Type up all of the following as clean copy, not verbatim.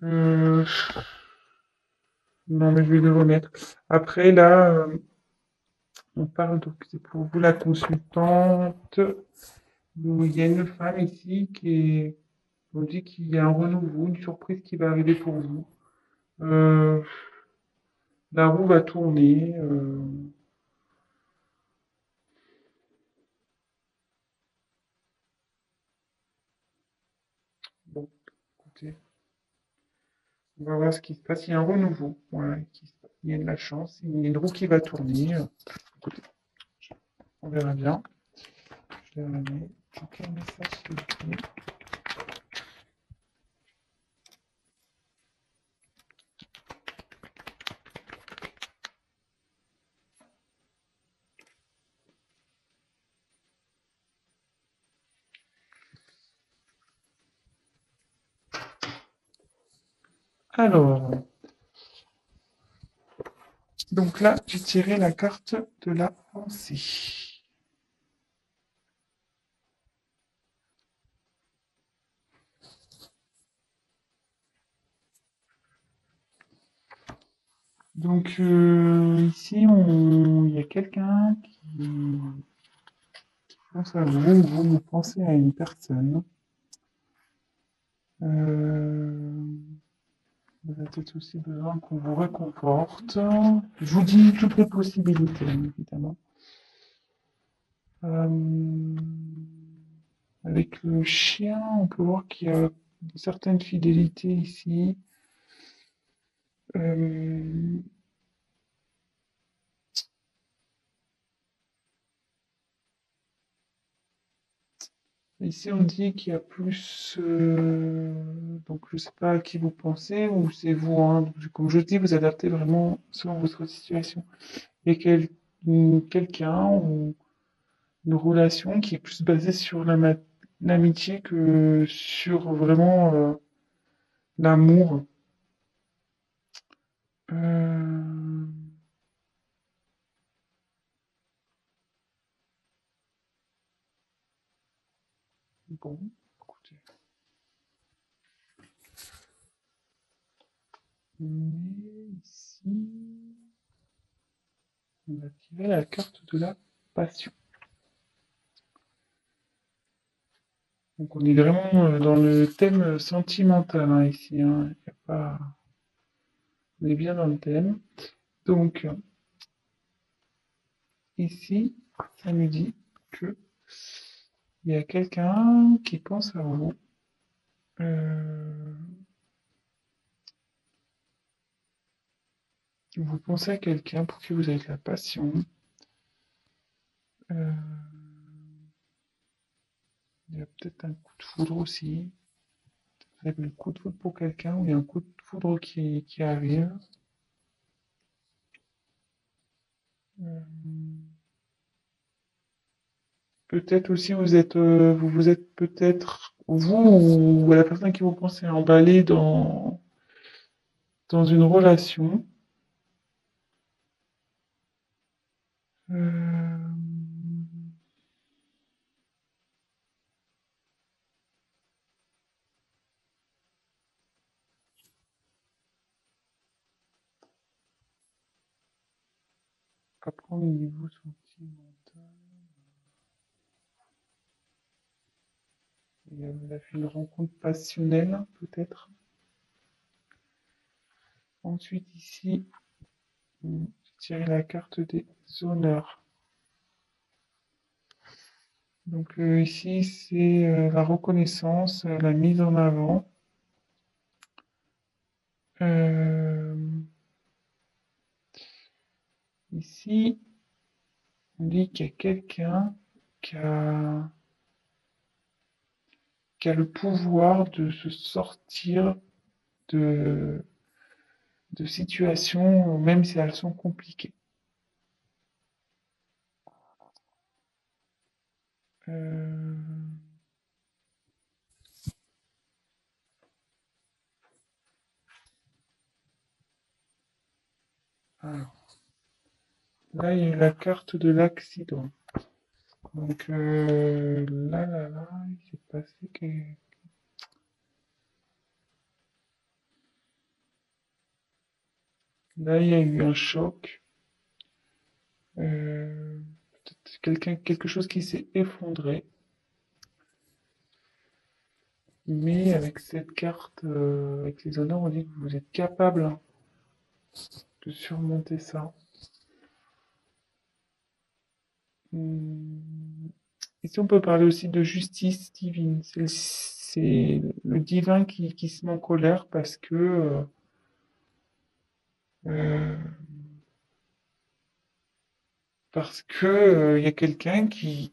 Euh, non, mais je vais le remettre. Après, là, on parle donc, c'est pour vous la consultante. Bon, il y a une femme ici on dit qu'il y a un renouveau, une surprise qui va arriver pour vous. Euh, la roue va tourner. Bon, écoutez, on va voir ce qui se passe. Il y a un renouveau. Voilà, qui se passe. Il y a de la chance. Il y a une roue qui va tourner. Écoutez, on verra bien. Je vais remettre. Quel message s'il vous plaît. Alors, donc là, j'ai tiré la carte de la pensée. Donc ici, il y a quelqu'un qui pense à vous, vous pensez à une personne. Vous avez peut-être aussi besoin qu'on vous réconforte. Je vous dis toutes les possibilités, évidemment. Euh, avec le chien, on peut voir qu'il y a une certaine fidélité ici. Euh, Ici, on dit qu'il y a plus. Donc, je ne sais pas à qui vous pensez ou c'est vous. Hein. Donc, comme je dis, vous adaptez vraiment selon votre situation. Il y a quelqu'un ou une relation qui est plus basée sur l'amitié que sur vraiment l'amour. Euh, Bon, écoutez. Mais ici, on va tirer la carte de la passion. Donc on est vraiment dans le thème sentimental hein, ici. Hein. Y a pas... On est bien dans le thème. Donc ici, ça nous dit que il y a quelqu'un qui pense à vous. Euh, Vous pensez à quelqu'un pour qui vous avez de la passion. Euh, il y a peut-être un coup de foudre aussi. Vous avez le coup de foudre pour quelqu'un ou il y a un coup de foudre qui arrive. Euh, Peut-être aussi vous vous êtes peut-être vous ou la personne qui vous pensez emballé dans une relation. Euh, Apprendre au niveau sentimental. Il a fait une rencontre passionnelle, peut-être. Ensuite, ici, j'ai tiré la carte des honneurs. Donc ici, c'est la reconnaissance, la mise en avant. Euh, Ici, on dit qu'il y a quelqu'un qui a, qui a le pouvoir de se sortir de, de situations, même si elles sont compliquées. Euh, alors, là, il y a la carte de l'accident. Donc là, il s'est passé que... Là, il y a eu un choc. Euh, peut-être quelque chose qui s'est effondré. Mais avec cette carte, avec les honneurs, on dit que vous êtes capable hein, de surmonter ça. Hum, Ici, on peut parler aussi de justice divine. C'est le divin qui se met en colère euh, parce que il y a quelqu'un qui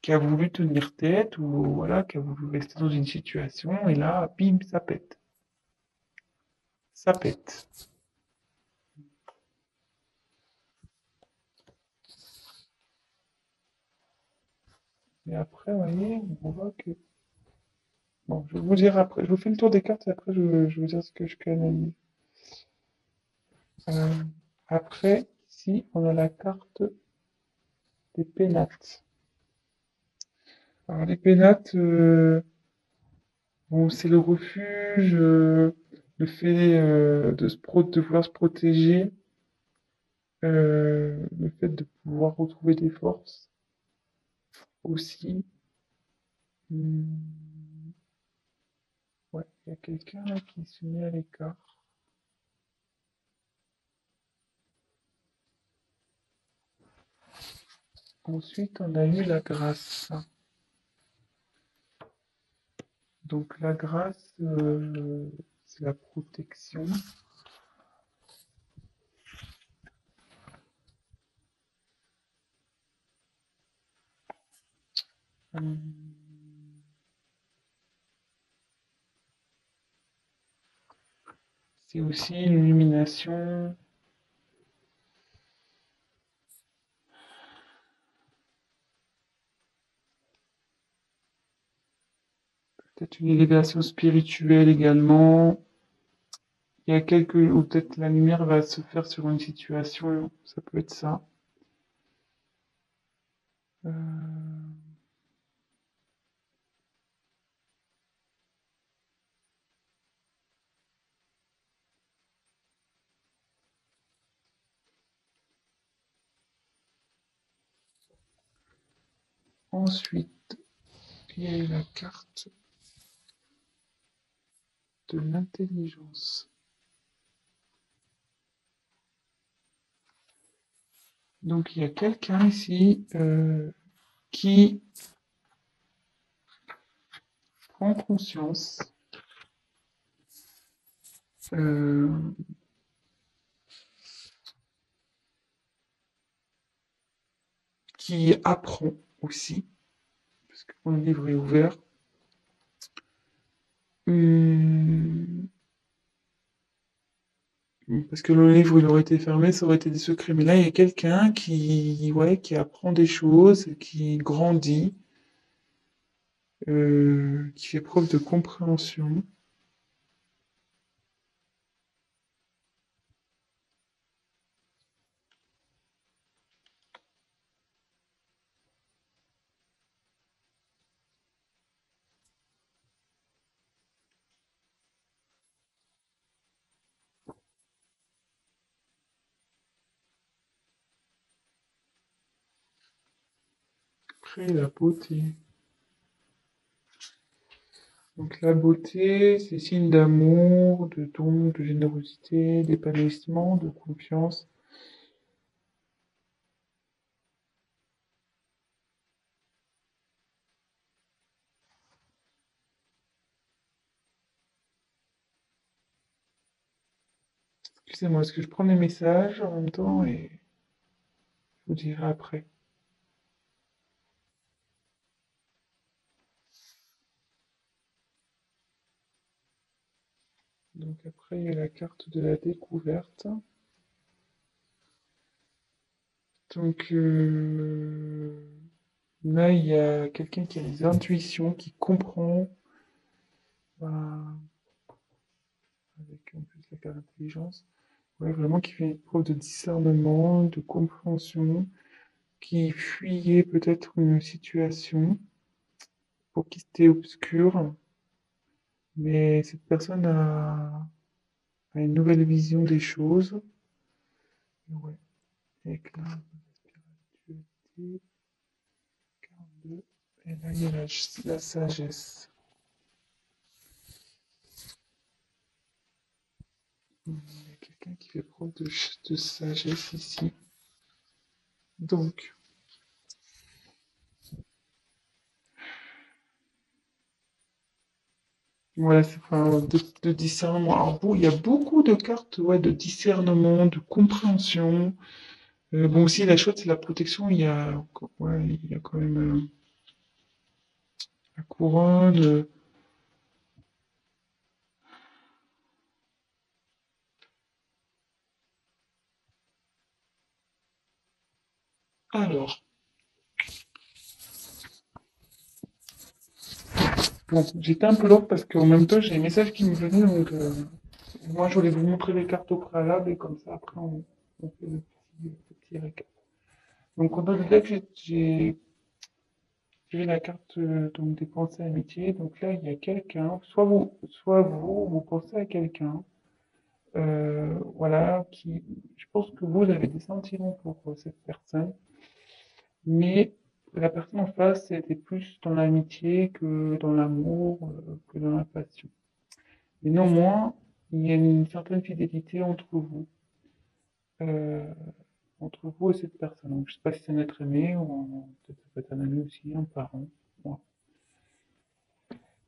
a voulu tenir tête ou voilà, qui a voulu rester dans une situation et là, bim, ça pète. Ça pète. Et après, vous voyez, on voit que. Bon, je vais vous dire après. Je vous fais le tour des cartes et après, je vais vous dire ce que je canalise. Euh, après, ici, on a la carte des pénates. Alors, les pénates, bon, c'est le refuge, le fait de vouloir se protéger, le fait de pouvoir retrouver des forces aussi. Hmm, ouais, il y a quelqu'un là qui se met à l'écart. Ensuite, on a eu la grâce. Donc, la grâce, c'est la protection. Hmm, c'est aussi l'illumination. Peut-être une élévation spirituelle également. Il y a quelques, ou peut-être la lumière va se faire sur une situation, ça peut être ça. Euh, ensuite, il y a eu la carte de l'intelligence. Donc il y a quelqu'un ici qui prend conscience, euh, qui apprend aussi, parce que quand le livre est ouvert, hum, parce que le livre il aurait été fermé, ça aurait été des secrets. Mais là, il y a quelqu'un ouais, qui apprend des choses, qui grandit, qui fait preuve de compréhension. Après, la beauté. Donc la beauté, c'est signe d'amour, de don, de générosité, d'épanouissement, de confiance. Excusez-moi, est-ce que je prends les messages en même temps et je vous dirai après. Donc après, il y a la carte de la découverte. Donc là, il y a quelqu'un qui a des intuitions, qui comprend, avec en plus la carte d'intelligence, ouais, vraiment qui fait preuve de discernement, de compréhension, qui fuyait peut-être une situation pour qui c'était obscur, mais cette personne a, à une nouvelle vision des choses. Ouais. Éclat de spiritualité, 42. Et là, il y a la sagesse. Il y a quelqu'un qui fait preuve de sagesse ici. Donc, voilà, c'est enfin, de discernement. Alors, bon, il y a beaucoup de cartes ouais, de discernement, de compréhension. Bon, aussi, la chose, c'est la protection. Ouais, il y a quand même la couronne. Alors, bon, j'étais un peu lente parce qu'en même temps, j'ai les messages qui me venaient. Donc, moi, je voulais vous montrer les cartes au préalable et comme ça, après, on fait le petit récap. Donc, en dans le deck, j'ai la carte donc, des pensées amitié. Donc là, il y a quelqu'un, soit vous pensez à quelqu'un, voilà, je pense que vous avez des sentiments pour cette personne, mais la personne en face était plus dans l'amitié que dans l'amour, que dans la passion. Mais néanmoins, il y a une certaine fidélité euh, entre vous et cette personne. Donc, je ne sais pas si c'est un être aimé ou peut-être ça peut être un ami aussi, un parent. Voilà.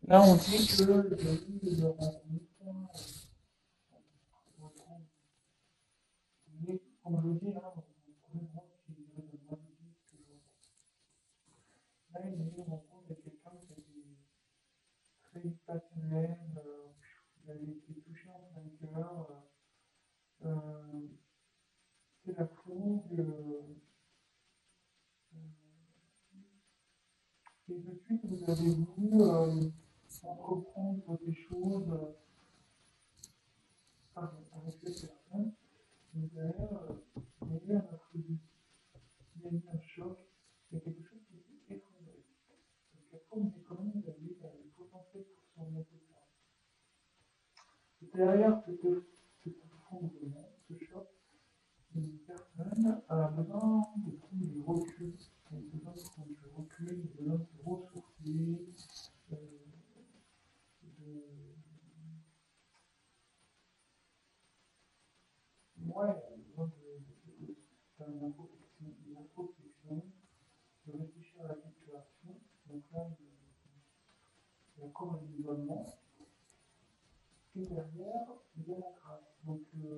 Là, on dit que le début de rencontre, mais comme je vous dis, là, on premier groupe qui est de moins de 10 que là, il y a une rencontre avec quelqu'un qui était très passionnel, il avait été touché en plein cœur, c'est la fougue, et de suite, vous avez voulu entreprendre des choses avec cette personne, mais derrière, il y a eu un imprévu, il y a eu un choc, il y a quelque chose qui s'est effondré. Donc après, on dit quand même qu'il y a le potentiel pour se remonter ça. Et derrière cet effondrement, ce choc, une personne a besoin de prendre du recul, elle a besoin de prendre du recul, elle a besoin de se ressourcer, euh, de... Ouais, elle a besoin de faire une introspection, de réfléchir à la situation. Donc là, il y a comme un isolement. Et derrière, il y a la grâce. Donc, il y a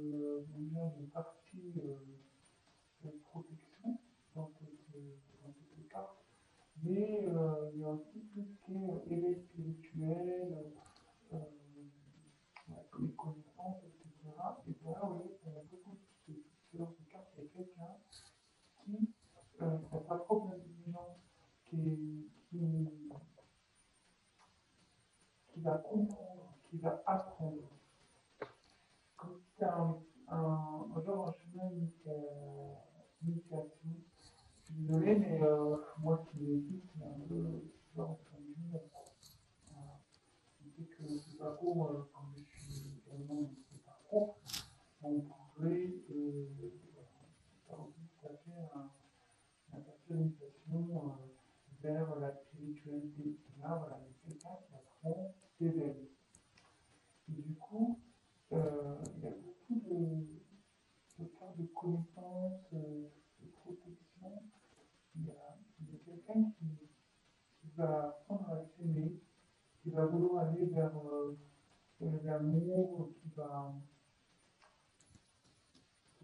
une partie de protection dans toutes les cartes. Mais il y a aussi tout ce qui est éveil spirituel, euh, les connaissances, etc. Et là, vous voyez, il y a beaucoup de dans ces cartes, il y a quelqu'un qui a sa propre intelligence, qui va comprendre, qui va apprendre. Comme si c'était genre un chemin d'initiation. Je suis désolé, mais moi qui l'ai dit, c'est un peu genre entendu. Je sais que ce parcours, quand je suis également dans ce parcours, on pourrait faire aussi tout à fait la personnalisation vers la spiritualité. Et là, voilà, il y a quelqu'un qui apprend ses ailes. Et du coup, il y a beaucoup de cas de connaissances, de protection. Il y a quelqu'un qui va apprendre à s'aimer, qui va vouloir aller vers l'amour, qui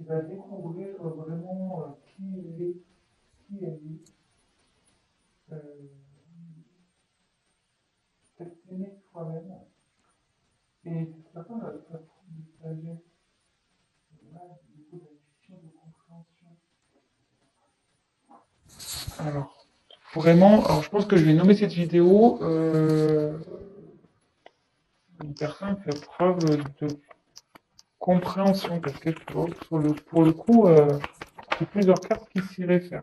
va découvrir vraiment qui il est, qui elle est, s'aimer soi-même. Et cette personne va faire preuve de sagesse, là, du coup, d'intuition, de compréhension. Alors, vraiment, alors je pense que je vais nommer cette vidéo une personne fait preuve de compréhension, parce que pour le coup, c'est plusieurs cartes qui s'y réfèrent.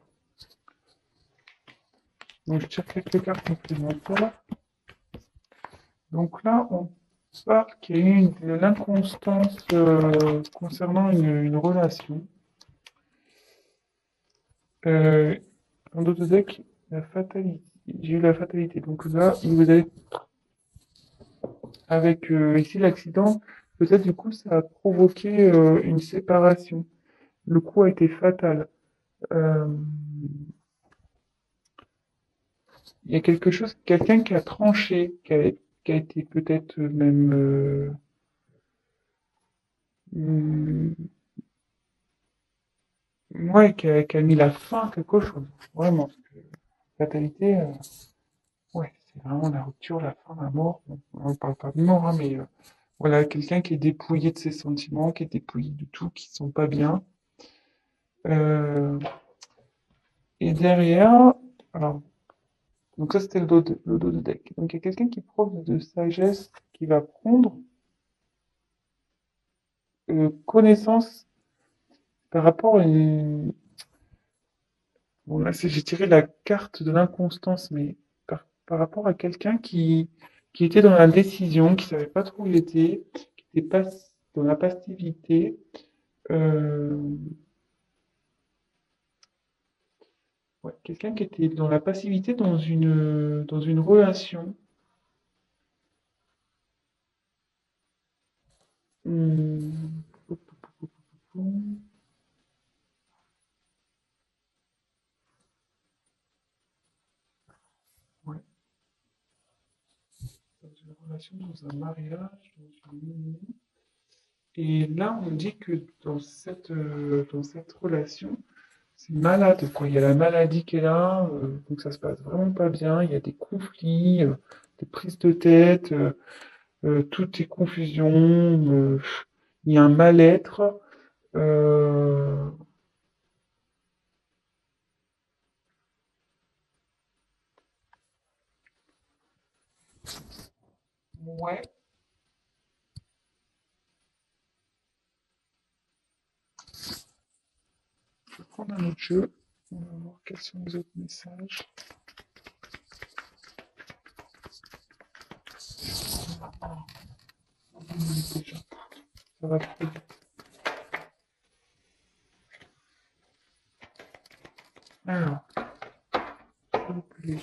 Donc je tire quelques cartes complémentaires. Donc là, Parle qu'il y a eu de l'inconstance concernant une relation. Euh, en d'autres deck, la fatalité. J'ai eu la fatalité. Donc là, il vous avez, avec ici l'accident, peut-être du coup, ça a provoqué une séparation. Le coup a été fatal. Euh, Il y a quelque chose, quelqu'un qui a tranché, qui a été peut-être même hum, ouais, qui a mis la fin à quelque chose. Vraiment. Fatalité, ouais, c'est vraiment la rupture, la fin, la mort. Bon, on ne parle pas de mort, hein, mais voilà, quelqu'un qui est dépouillé de ses sentiments, qui est dépouillé de tout, qui ne sont pas bien. Euh, et derrière, alors, donc ça c'était le dos de deck. Donc il y a quelqu'un qui preuve de sagesse, qui va prendre connaissance par rapport à une. Bon, là, j'ai tiré la carte de l'inconstance, mais par rapport à quelqu'un qui était dans la décision, qui savait pas trop où il était, qui était pas dans la passivité. euh, ouais, quelqu'un qui était dans la passivité dans une relation. Hum, ouais, dans une relation, dans un mariage, dans une union. Et là, on dit que dans cette relation, c'est malade, quoi. Il y a la maladie qui est là, donc ça se passe vraiment pas bien. Il y a des conflits, des prises de tête, tout est confusion, il y a un mal-être. euh, ouais, je vais prendre un autre jeu. On va voir quels sont les autres messages. Déjà, ça va trop vite. Alors, s'il vous plaît,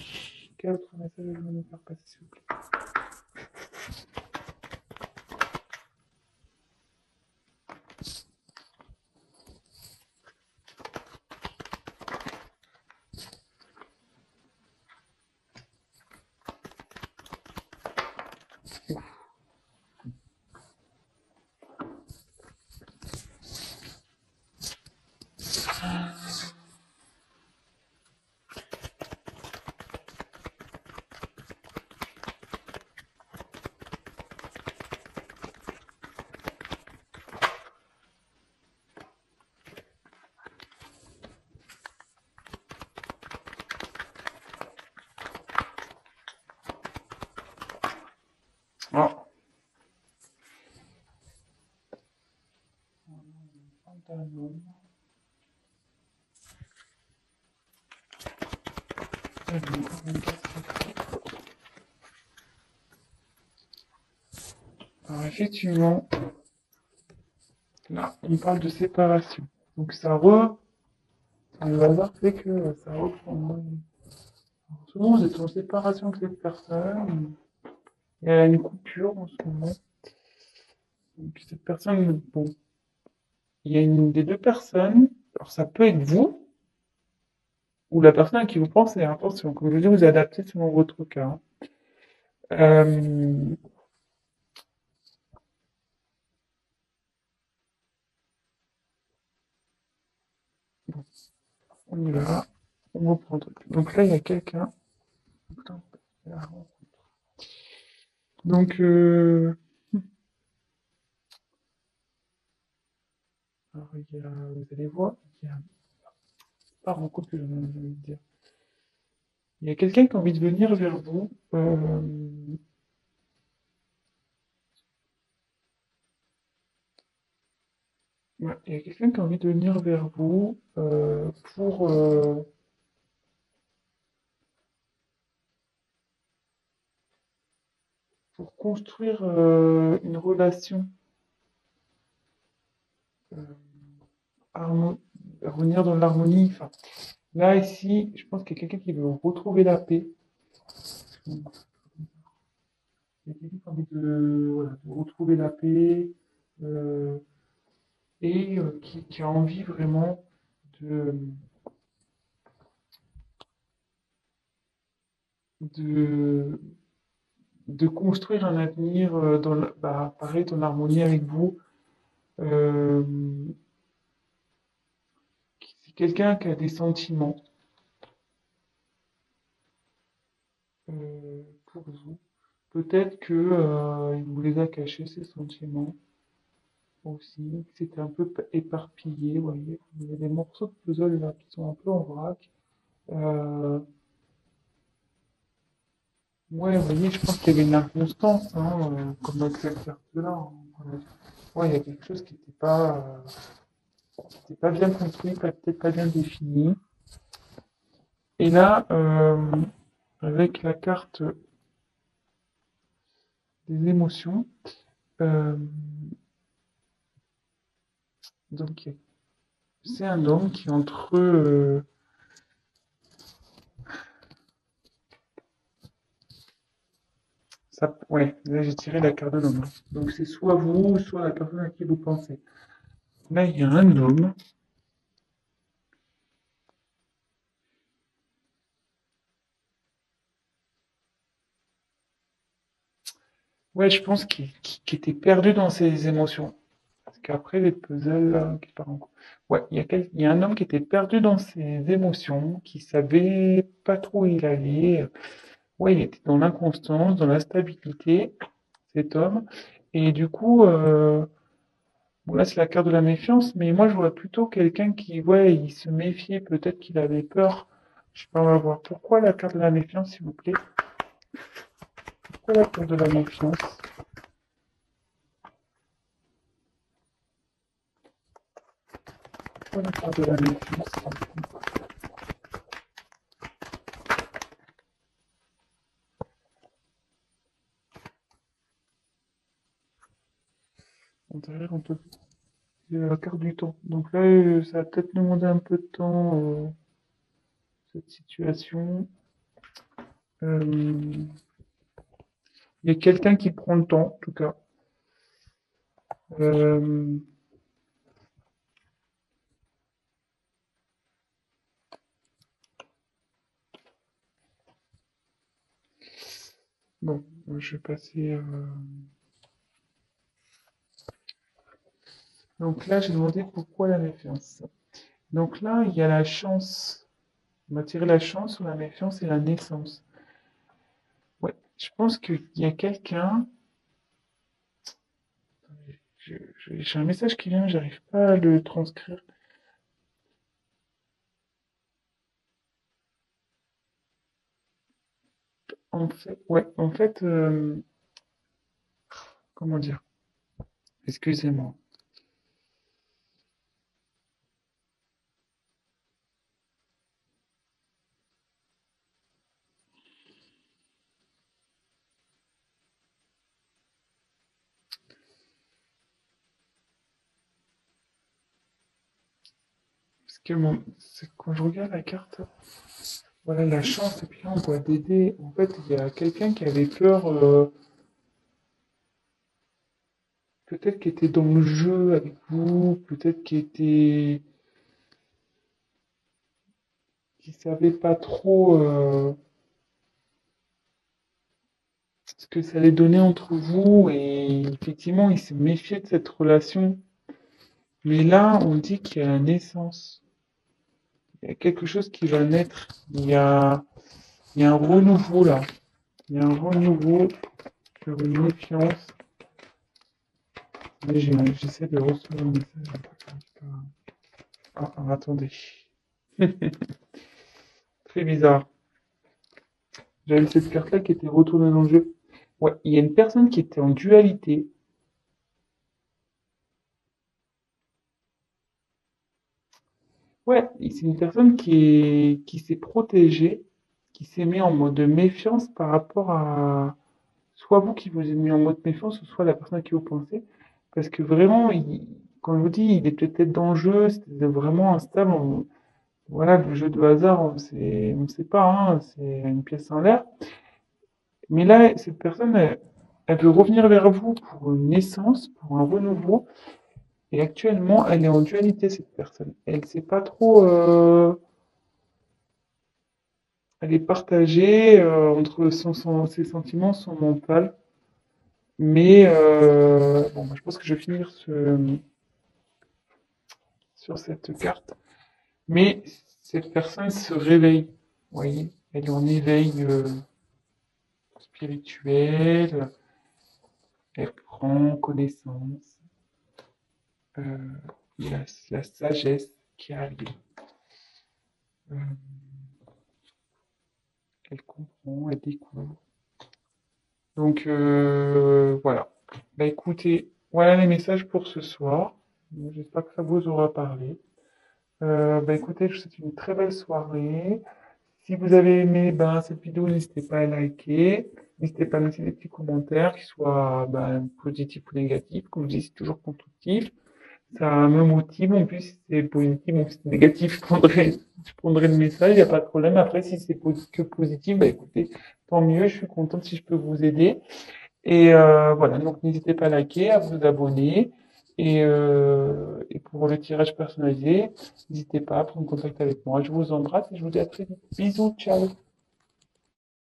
quel autre message je vais me faire passer, s'il vous plaît? Ah, pantalon. Alors, effectivement, là, on parle de séparation. Donc, le hasard fait que ça reprend. Souvent, vous êtes en séparation avec cette personne. Il y a une coupure en ce moment. Donc, cette personne, bon, il y a une des deux personnes. Alors, ça peut être vous ou la personne à qui vous pensez. Attention, comme je vous dis, vous adaptez selon votre cas, hein. Euh, bon, on y va. On reprend le truc. Donc là, il y a quelqu'un. Putain, donc, alors, vous allez voir, il y a pas rencontre que j'ai envie de dire. Il y a quelqu'un qui a envie de venir vers vous. Ouais, il y a quelqu'un qui a envie de venir vers vous pour construire une relation, euh, harmo- revenir dans l'harmonie. Enfin, là, ici, je pense qu'il y a quelqu'un qui veut retrouver la paix. Il y a quelqu'un qui a envie de, voilà, de retrouver la paix euh, et qui a envie vraiment de, de, de construire un avenir pareil, dans l'harmonie avec vous. Euh, c'est quelqu'un qui a des sentiments pour vous. Peut-être que il vous les a cachés, ces sentiments aussi. C'était un peu éparpillé, vous voyez. Il y a des morceaux de puzzle là qui sont un peu en vrac. Euh, ouais, vous voyez, je pense qu'il y avait une inconstance, hein, comme avec cette carte-là, hein. Voilà. Ouais, il y a quelque chose qui était pas bien construit, peut-être pas bien défini. Et là, avec la carte des émotions, euh, donc c'est un homme qui est entre ça, ouais, là j'ai tiré la carte de l'homme, hein. Donc c'est soit vous, soit la personne à qui vous pensez. Là, il y a un homme. Ouais, je pense qu'il était perdu dans ses émotions. Parce qu'après les puzzles qui partent en couple. Ouais, il y a un homme qui était perdu dans ses émotions, qui savait pas trop où il allait. Ouais, il était dans l'inconstance, dans l'instabilité, cet homme. Et du coup, bon là c'est la carte de la méfiance, mais moi je vois plutôt quelqu'un qui, ouais, il se méfiait, peut-être qu'il avait peur. Je sais pas, on va voir. Pourquoi la carte de la méfiance, s'il vous plaît? Pourquoi la carte de la méfiance? Pourquoi la carte de la méfiance? On dirait un peu la carte du temps. Donc là, ça va peut-être demander un peu de temps, cette situation. Il y a quelqu'un qui prend le temps, en tout cas. Euh, bon, je vais passer. Donc là, j'ai demandé pourquoi la méfiance. Donc là, il y a la chance. On m'a tiré la chance ou la méfiance et la naissance. Ouais, je pense qu'il y a quelqu'un. J'ai un message qui vient, j'arrive pas à le transcrire. En fait, ouais, en fait, comment dire? Excusez-moi. Parce que c'est quand je regarde la carte, voilà la chance, et puis là on voit Dédé. En fait, il y a quelqu'un qui avait peur, peut-être qui était dans le jeu avec vous, peut-être qui savait pas trop ce que ça allait donner entre vous, et effectivement, il se méfiait de cette relation. Mais là, on dit qu'il y a la naissance. Il y a quelque chose qui va naître. Il y a un renouveau là. Il y a un renouveau sur une méfiance. Mais j'essaie de recevoir un message. Attendez. Très bizarre. J'avais cette carte-là qui était retournée dans le jeu. Ouais, il y a une personne qui était en dualité. Ouais, c'est une personne qui s'est protégée, qui s'est mis en mode de méfiance par rapport à, soit vous qui vous êtes mis en mode méfiance, soit la personne à qui vous pensez. Parce que vraiment, comme je vous dis, il est peut-être dans le jeu, c'était vraiment instable. Voilà, le jeu de hasard, on sait pas, hein, c'est une pièce en l'air. Mais là, cette personne, elle veut revenir vers vous pour une naissance, pour un renouveau. Et actuellement, elle est en dualité, cette personne. Elle sait pas trop, elle est partagée entre ses sentiments, son mental. Mais bon, bah, je pense que je vais finir sur cette carte. Mais cette personne se réveille. Vous voyez, elle est en éveil spirituel, elle prend connaissance, euh, il y a la sagesse qui arrive. Euh, elle comprend, elle découvre. Donc voilà. Bah écoutez, voilà les messages pour ce soir. J'espère que ça vous aura parlé. Bah écoutez, je vous souhaite une très belle soirée. Si vous avez aimé ben, cette vidéo, n'hésitez pas à liker. N'hésitez pas à laisser des petits commentaires, qu'ils soient ben, positifs ou négatifs. Comme je dis, c'est toujours constructif. Ça me motive. En plus, si c'est positif ou si c'est négatif, je prendrai le message, il n'y a pas de problème. Après, si c'est que positif, bah écoutez, tant mieux. Je suis contente si je peux vous aider. Et voilà, donc n'hésitez pas à liker, à vous abonner. Et pour le tirage personnalisé, n'hésitez pas à prendre contact avec moi. Je vous embrasse et je vous dis à très vite. Bisous, ciao.